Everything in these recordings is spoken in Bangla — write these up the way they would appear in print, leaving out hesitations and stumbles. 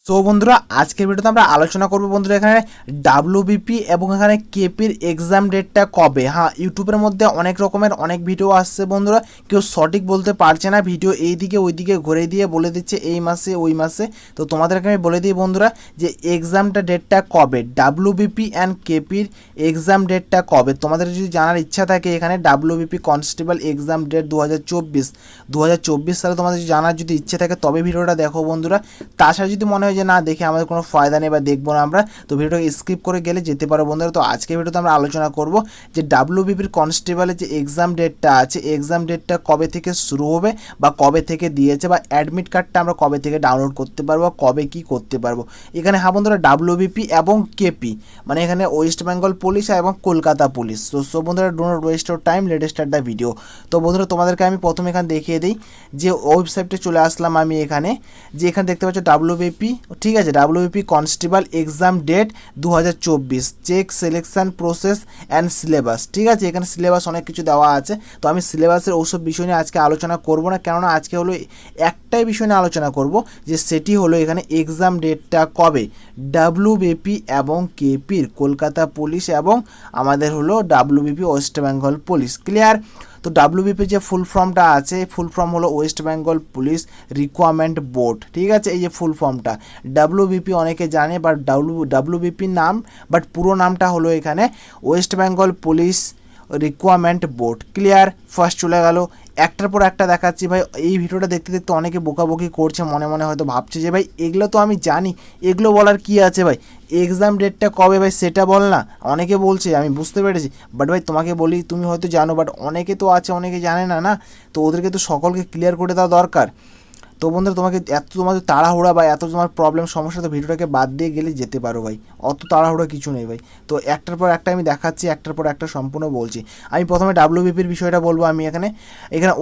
সো বন্ধুরা আজকের ভিডিওতে আমরা আলোচনা করব বন্ধুরা এখানে ডাব্লিউবিপি এবং এখানে কেপির এক্সাম ডেটটা কবে। হ্যাঁ, ইউটিউবের মধ্যে অনেক রকমের অনেক ভিডিও আসছে বন্ধুরা, কেউ সঠিক বলতে পারছে না, ভিডিও এইদিকে ওইদিকে ঘুরে দিয়ে বলে দিচ্ছে এই মাসে ওই মাসে। তো তোমাদেরকে আমি বলে দিই বন্ধুরা যে এক্সামটা ডেটটা কবে, ডাব্লিউবিপি অ্যান্ড কেপির এক্সাম ডেটটা কবে। তোমাদের যদি জানার ইচ্ছা থাকে এখানে ডাব্লিউবিপি কনস্টেবল এক্সাম ডেট 2024 সালে তোমাদের জানার যদি ইচ্ছে থাকে তবে ভিডিওটা দেখো বন্ধুরা। তাছাড়া যদি মনে হয় যে না দেখে আমাদের কোনো ফায়দা নেই বা দেখবো না আমরা, তো ভিডিওটাকে স্কিপ করে গেলে যেতে পারো বন্ধুরা। তো আজকে ভিডিওতে আমরা আলোচনা করব যে ডাব্লিউবিপির কনস্টেবলের যে এক্সাম ডেটটা আছে, এক্সাম ডেটটা কবে থেকে শুরু হবে বা কবে থেকে দিয়েছে, বা অ্যাডমিট কার্ডটা আমরা কবে থেকে ডাউনলোড করতে পারবো, কবে কি করতে পারবো এখানে। হ্যাঁ বন্ধুরা, ডাব্লিউবিপি এবং কেপি মানে এখানে ওয়েস্ট বেঙ্গল পুলিশ এবং কলকাতা পুলিশ। সো বন্ধুরা do not waste your time, let start the video. তো বন্ধুরা তোমাদেরকে আমি প্রথমে এখানে দেখিয়ে দিই যে ওয়েবসাইটে চলে আসলাম আমি এখানে, যে এখানে দেখতে পাচ্ছ ডাব্লিউবিপি, ঠিক আছে, WBP constable exam date 2024 check selection process and syllabus. ঠিক আছে, এখানে সিলেবাস অনেক কিছু দেওয়া আছে। তো আমি সিলেবাসের ওসব বিষয় নিয়ে আজকে আলোচনা করব না, কেননা আজকে হলো একটাই বিষয় নিয়ে আলোচনা করব, যে সেটি হলো এখানে এক্সাম ডেটটা কবে ডাব্লিউবিপি এবং কেপির, কলকাতা পুলিশ এবং আমাদের হলো WBP West Bengal police. Clear? তো ডাব্লিউবিপি যে ফুল ফর্মটা আছে, ফুল ফর্ম হলো West Bengal police recruitment board. ঠিক আছে, এই যে ফুল ফর্মটা ডাব্লিউবিপি অনেকে জানে, বাট ডাব্লিউবিপির নাম বাট পুরো নামটা হলো এখানে West Bengal police recruitment board. Clear? First চলে গেল, একটার পর একটা দেখাচ্ছি ভাই। এই ভিডিওটা দেখতে দেখতে অনেকে বোকাবকি করছে, মনে মনে হয়তো ভাবছে যে ভাই এগুলো তো আমি জানি, এগুলো বলার কি আছে ভাই, এক্সাম ডেটটা কবে ভাই সেটা বল না। অনেকে বলছে, আমি বুঝতে পেরেছি, বাট ভাই তোমাকে বলি তুমি হয়তো জানো, বাট অনেকে তো আছে অনেকে জানে না, না তো ওদেরকে তো সকলকে ক্লিয়ার করে দেওয়া দরকার। তো বন্ধুরা তোমাদের তাড়াহুড়া বা এত তোমার প্রবলেম সমস্যা, তো ভিডিওটাকে বাদ দিয়ে গেলে যেতে পারো ভাই, অত তাড়াহুড়া কিছু নেই ভাই। তো একটার পর একটা আমি দেখাচ্ছি, একটার পর একটা সম্পূর্ণ বলছি। আমি প্রথমে ডাব্লিউবিপির বিষয়টা বলবো। আমি এখানে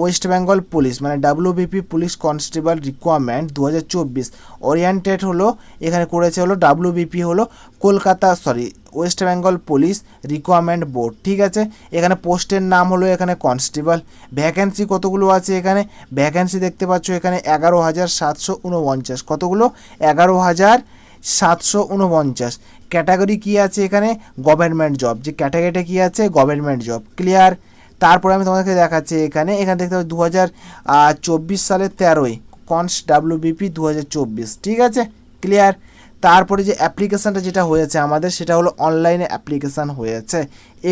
ওয়েস্ট বেঙ্গল পুলিশ মানে WBP police constable recruitment 2024 oriented হলো এখানে করেছে হলো ডাব্লিউবিপি হলো Kolkata West Bengal police recruitment board. ঠিক আছে, এখানে পোস্টের নাম হলো এখানে কনস্টেবল। ভ্যাকেন্সি কতগুলো আছে এখানে, ভ্যাকেন্সি দেখতে পাচ্ছ এখানে 11,749। কতগুলো? 11,749। ক্যাটাগরি কি আছে এখানে, গভর্নমেন্ট জব, যে ক্যাটাগরিটা কি আছে, গভর্নমেন্ট জব। ক্লিয়ার? তারপরে আমি তোমাদেরকে দেখাচ্ছি এখানে দেখতে পাচ্ছি 2024 সালের 13ই কনস ডাব্লিউবিপি 2024। ঠিক আছে, ক্লিয়ার? তারপরে যে অ্যাপ্লিকেশানটা যেটা হয়েছে আমাদের, সেটা হলো অনলাইনে অ্যাপ্লিকেশান হয়েছে।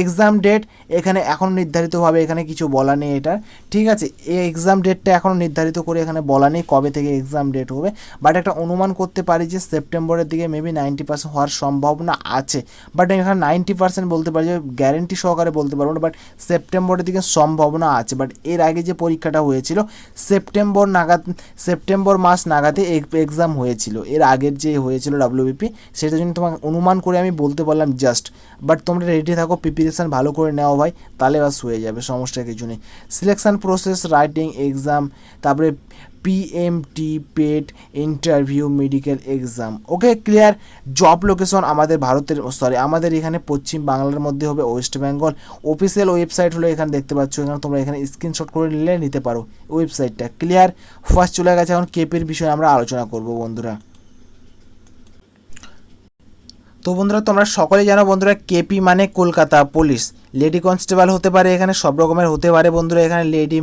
এক্সাম ডেট এখানে এখনও নির্ধারিতভাবে এখানে কিছু বলা নেই এটা। ঠিক আছে, এই এক্সাম ডেটটা এখনও নির্ধারিত করে এখানে বলা নেই কবে থেকে এক্সাম ডেট হবে, বাট একটা অনুমান করতে পারি যে সেপ্টেম্বরের দিকে মেবি 90% হওয়ার সম্ভাবনা আছে। বাট আমি এখানে 90% বলতে পারি, যে গ্যারেন্টি সহকারে বলতে পারবো না, বাট সেপ্টেম্বরের দিকে সম্ভাবনা আছে। বাট এর আগে যে পরীক্ষাটা হয়েছিল সেপ্টেম্বর মাস নাগাদে এক্সাম হয়েছিল, এর আগের যে হয়েছিল ডাব্লিউবিপি, সেটার জন্য তোমাকে অনুমান করে আমি বলতে পারলাম জাস্ট। বাট তোমরা রেডি থাকো, প্রিপারেশান ভালো করে নেওয়া ভাই, তাহলে বাস হয়ে যাবে, সমস্যা কিছু নেই। সিলেকশান প্রসেস, রাইটিং এক্সাম, তারপরে পিএমটি পেড interview, medical exam. Okay, clear? Job location আমাদের আমাদের এখানে পশ্চিম বাংলার মধ্যে হবে, ওয়েস্ট বেঙ্গল। অফিসিয়াল ওয়েবসাইট হলো এখানে দেখতে পাচ্ছ, এখানে তোমরা এখানে স্ক্রিনশট করে নিতে পারো ওয়েবসাইটটা। ক্লিয়ার? ফার্স্ট চলে গেছে, এখন কেপের বিষয়ে আমরা আলোচনা করব বন্ধুরা। তো বন্ধুরা তোমরা সকলেই জানো বন্ধুরা, কেপি মানে কলকাতা পুলিশ। লেডি কনস্টেবল হতে পারে, এখানে সব রকমের হতে পারে বন্ধুরা, এখানে লেডি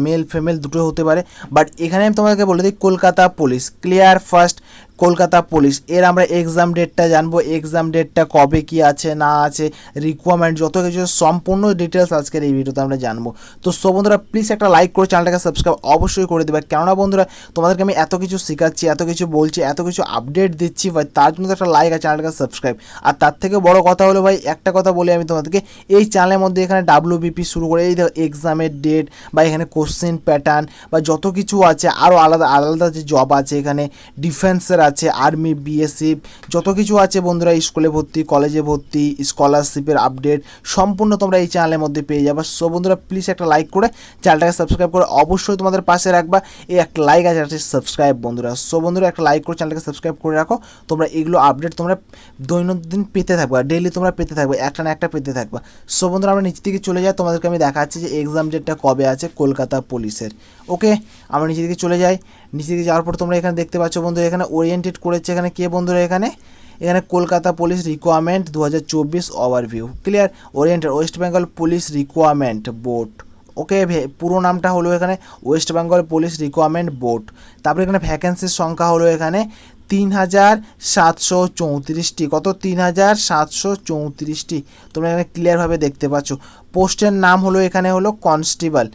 মেল ফিমেল দুটো হতে পারে, বাট এখানে আমি তোমাদেরকে বলে দিই Kolkata police. Clear? First Kolkata police, এর আমরা এক্সাম ডেটটা জানবো, এক্সাম ডেটটা কবে কি আছে না আছে, রিকোয়ারমেন্ট যত কিছু সম্পূর্ণ ডিটেলস আজকের এই ভিডিওতে আমরা জানবো। তো সব বন্ধুরা প্লিজ একটা লাইক করে চ্যানেলটাকে সাবস্ক্রাইব অবশ্যই করে দেবে, কেননা বন্ধুরা তোমাদেরকে আমি এত কিছু শেখাচ্ছি, এত কিছু বলছি, এত কিছু আপডেট দিচ্ছি ভাই, তার জন্য একটা লাইক আর চ্যানেলটাকে সাবস্ক্রাইব। আর তার থেকে বড় কথা হলো ভাই, একটা কথা বলে আমি তোমাদেরকে, এই চ্যানেলের মধ্যে এখানে ডাব্লিউবিপি শুরু করে এই এক্সামের ডেট বা এখানে কোশ্চেন প্যাটার্ন বা যত কিছু আছে, আরও আলাদা আলাদা যে জব আছে, এখানে ডিফেন্সের আছে, আর্মি, বিএসএফ, যত কিছু আছে বন্ধুরা, স্কুলে ভর্তি, কলেজে ভর্তি, স্কলারশিপের আপডেট সম্পূর্ণ তোমরা এই চ্যানেলের মধ্যে পেয়ে যাবে। সো বন্ধুরা প্লিজ একটা লাইক করে চ্যানেলটাকে সাবস্ক্রাইব করে অবশ্যই তোমাদের পাশে রাখবা, এই একটা লাইক আছে একটা সাবস্ক্রাইব বন্ধুরা। সো বন্ধুরা একটা লাইক করে চ্যানেলটাকে সাবস্ক্রাইব করে রাখো, তোমরা এগুলো আপডেট তোমরা দৈনন্দিন পেতে থাকবা, ডেইলি তোমরা পেতে থাকবে, একটা না একটা পেতে থাকবা। সো বন্ধুরা আমরা নিচে দিকে চলে যাই, তোমাদেরকে আমি দেখাচ্ছি যে এক্সাম ডেটটা কবে আছে কলকাতা পুলিশের। ওকে, আমরা নিচে দিকে চলে যাই। নিচে দিকে যাওয়ার পর তোমরা এখানে দেখতে পাচ্ছ বন্ধুরা, এখানে ওরিয়েন্টেড করেছে এখানে কে বন্ধুরা, এখানে Kolkata police requirement 2024 overview. Clear? Oriented West Bengal police requirement board. Okay, পুরো নামটা হলো এখানে West Bengal police requirement board. তারপরে এখানে ভ্যাকেন্সির সংখ্যা হলো এখানে 3734টি। কত? 3734টি। তোমরা এখানে ক্লিয়ারভাবে দেখতে পাচ্ছ। পোস্টের নাম হলো এখানে হলো কনস্টেবল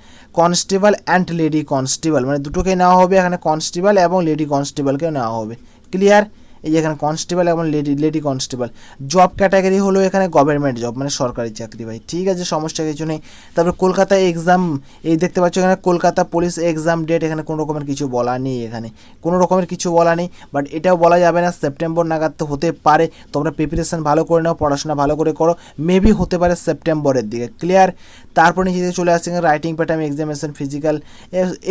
অ্যান্ড লেডি কনস্টেবল, মানে দুটোকেই নেওয়া হবে এখানে, কনস্টেবল এবং লেডি কনস্টেবলকেও নেওয়া হবে। ক্লিয়ার? এই যে এখানে কনস্টেবল এবং লেডি কনস্টেবল। জব ক্যাটাগরি হলো এখানে গভর্নমেন্ট জব, মানে সরকারি চাকরি ভাই। ঠিক আছে, সমস্যা কিছু নেই। তারপরে কলকাতা এক্সাম, এই দেখতে পাচ্ছ এখানে কলকাতা পুলিশ এক্সাম ডেট, এখানে কোনো রকমের কিছু বলা নেই, এখানে কোনো রকমের কিছু বলা নেই। বাট এটাও বলা যাবে না, সেপ্টেম্বর নাগাদ তো হতে পারে। তোমরা প্রিপারেশন ভালো করে নাও, পড়াশোনা ভালো করে করো, মেবি হতে পারে সেপ্টেম্বরের দিকে। ক্লিয়ার? তারপর নিচে চলে আসছে এখানে রাইটিং প্যাটার্ন, এক্সামিনেশন, ফিজিক্যাল,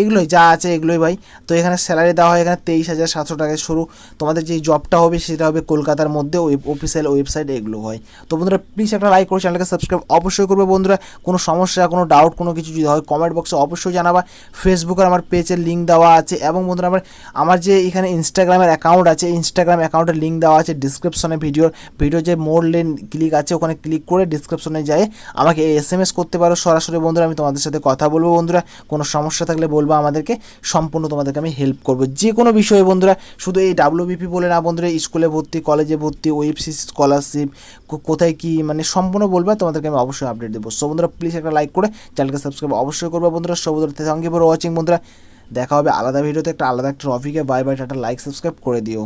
এগুলোই যা আছে এগুলোই ভাই। তো এখানে স্যালারি দেওয়া হয় এখানে 23,700 টাকায় শুরু। তোমাদের যেই জবটা হবে সেটা হবে কলকাতার মধ্যে, অফিসিয়াল ওয়েবসাইট এগুলো হয়। তো বন্ধুরা প্লিজ একটা লাইক করে চ্যানেলকে সাবস্ক্রাইব অবশ্যই করবে বন্ধুরা। কোনো সমস্যা, কোনো ডাউট, কোনো কিছু যদি হয় কমেন্ট বক্সে অবশ্যই জানাবা। ফেসবুকের আমার পেজের লিঙ্ক দেওয়া আছে, এবং বন্ধুরা আমার যে এখানে ইনস্টাগ্রামের অ্যাকাউন্ট আছে, ইনস্টাগ্রাম অ্যাকাউন্টের লিঙ্ক দেওয়া আছে ডিসক্রিপশনে। ভিডিও যে মোর লেন ক্লিক আছে ওখানে ক্লিক করে ডিসক্রিপশনে যায় আমাকে SMS করতে পারো সরাসরি বন্ধুরা, আমি তোমাদের সাথে কথা বলবো বন্ধুরা। কোনো সমস্যা থাকলে বলবো আমাদেরকে, সম্পূর্ণ তোমাদেরকে আমি হেল্প করবো যে কোনো বিষয়ে বন্ধুরা। শুধু এই WBP বলে না বন্ধুরা, স্কুলে ভর্তি, কলেজে ভর্তি, ওয়েবসিস স্কলারশিপ, কোথায় কি মানে সম্পূর্ণ বলবে, তোমাদেরকে আমি অবশ্যই আপডেট দেবো। সো বন্ধুরা প্লিজ একটা লাইক করে চ্যানেলকে সাবস্ক্রাইব অবশ্যই করবে বন্ধুরা। সো বন্ধুরা থ্যাংক ইউ ফর ওয়াচিং বন্ধুরা, দেখা হবে আলাদা ভিডিওতে, একটা আলাদা একটা টপিকে। Bye bye, tata, like subscribe করে দিও।